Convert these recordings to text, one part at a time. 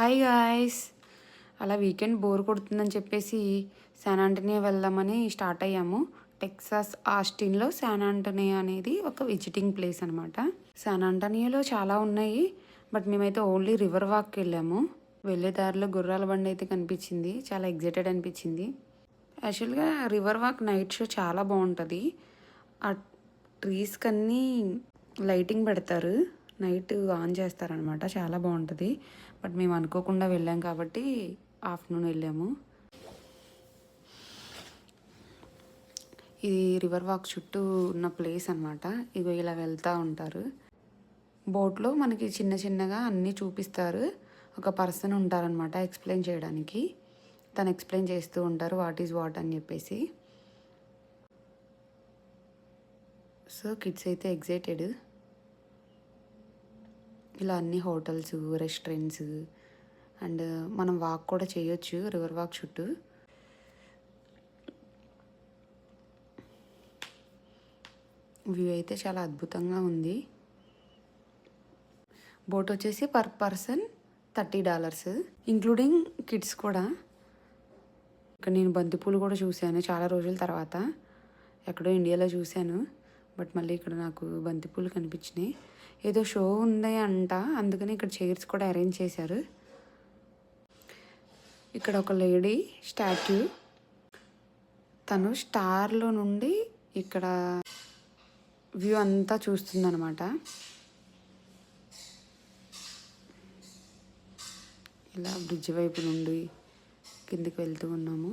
Hi guys. అలా weekend bore కొడుతుందని చెప్పేసి San Antonio వెళ్దామని స్టార్ట్ అయ్యాము. టెక్సాస్ ఆస్టిన్లో శాన్ ఆంటోనియో అనేది ఒక విజిటింగ్ ప్లేస్ అనమాట. శాన్ ఆంటోనియోలో చాలా ఉన్నాయి, బట్ మేమైతే ఓన్లీ రివర్ వాక్కి వెళ్ళాము. వెళ్ళే దారిలో గుర్రాల బండి అయితే కనిపించింది, చాలా ఎగ్జైటెడ్ అనిపించింది. యాక్చువల్గా రివర్ వాక్ నైట్ షో చాలా బాగుంటుంది. ఆ ట్రీస్కి అన్నీ లైటింగ్ పెడతారు, నైట్ ఆన్ చేస్తారనమాట, చాలా బాగుంటుంది. బట్ మేము అనుకోకుండా వెళ్ళాం కాబట్టి ఆఫ్టర్నూన్ వెళ్ళాము. ఇది రివర్ వాక్ చుట్టూ ఉన్న ప్లేస్ అనమాట. ఇగో ఇలా వెళ్తూ ఉంటారు. బోట్లో మనకి చిన్న చిన్నగా అన్నీ చూపిస్తారు. ఒక పర్సన్ ఉంటారనమాట ఎక్స్ప్లెయిన్ చేయడానికి. తను ఎక్స్ప్లెయిన్ చేస్తూ ఉంటారు వాట్ ఈజ్ వాట్ అని చెప్పేసి. సో కిడ్స్ అయితే ఎగ్జైటెడ్. ఇలా అన్ని హోటల్స్, రెస్టారెంట్స్ అండ్ మనం వాక్ కూడా చేయొచ్చు రివర్ వాక్ చుట్టూ. వ్యూ అయితే చాలా అద్భుతంగా ఉంది. బోట్ వచ్చేసి పర్ పర్సన్ $30, ఇంక్లూడింగ్ కిడ్స్ కూడా. ఇక్కడ నేను బంతిపూలు కూడా చూశాను చాలా రోజుల తర్వాత. ఎక్కడో ఇండియాలో చూశాను, బట్ మళ్ళీ ఇక్కడ నాకు బంతిపూలు కనిపించినాయి. ఏదో షో ఉంది అంట, అందుకని ఇక్కడ చైర్స్ కూడా అరేంజ్ చేశారు. ఇక్కడ ఒక లేడీ స్టాచ్యూ, తను స్టార్లో నుండి ఇక్కడ వ్యూ అంతా చూస్తుందన్నమాట. ఇలా బ్రిడ్జ్ వైపు నుండి కిందికి వెళ్తూ ఉన్నాము.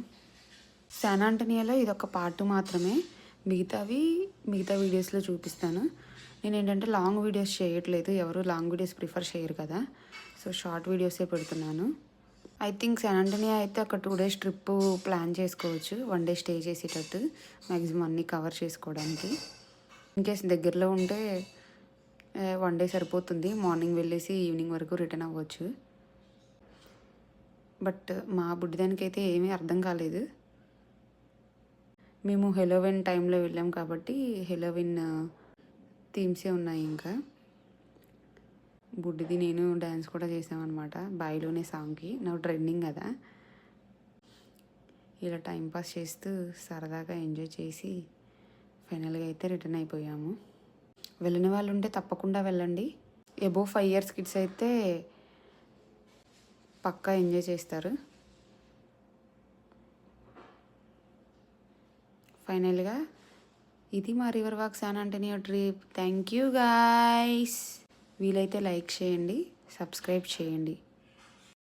శాన్ ఆంటోనియోలో ఇదొక పార్ట్ మాత్రమే, మిగతా వీడియోస్లో చూపిస్తాను. నేను ఏంటంటే లాంగ్ వీడియోస్ చేయట్లేదు, ఎవరు లాంగ్ వీడియోస్ ప్రిఫర్ చేయరు కదా, సో షార్ట్ వీడియోసే పెడుతున్నాను. ఐ థింక్ శాన్ ఆంటోనియో అయితే ఒక 2 days ట్రిప్ ప్లాన్ చేసుకోవచ్చు, 1 day స్టే చేసేటట్టు మ్యాక్సిమం అన్నీ కవర్ చేసుకోవడానికి. ఇన్కేస్ దగ్గరలో ఉంటే 1 day సరిపోతుంది, మార్నింగ్ వెళ్ళేసి ఈవినింగ్ వరకు రిటర్న్ అవ్వచ్చు. బట్ మా బుడ్డిదానికి అయితే ఏమీ అర్థం కాలేదు. మేము హెలోవిన్ టైంలో వెళ్ళాం కాబట్టి హెలోవిన్ థీమ్సే ఉన్నాయి. ఇంకా బుడ్డిది నేను డ్యాన్స్ కూడా చేసామన్నమాట బాయిలోనే సాంగ్కి, నా ట్రెండింగ్ కదా. ఇలా టైంపాస్ చేస్తూ సరదాగా ఎంజాయ్ చేసి ఫైనల్గా అయితే రిటర్న్ అయిపోయాము. వెళ్ళిన వాళ్ళు ఉంటే తప్పకుండా వెళ్ళండి. అబోవ్ 5 years కిడ్స్ అయితే పక్కా ఎంజాయ్ చేస్తారు. ఫైనల్గా ఇది మా river walk San Antonio trip. Thank you guys. వీలైతే లైక్ చేయండి, సబ్స్క్రైబ్ చేయండి.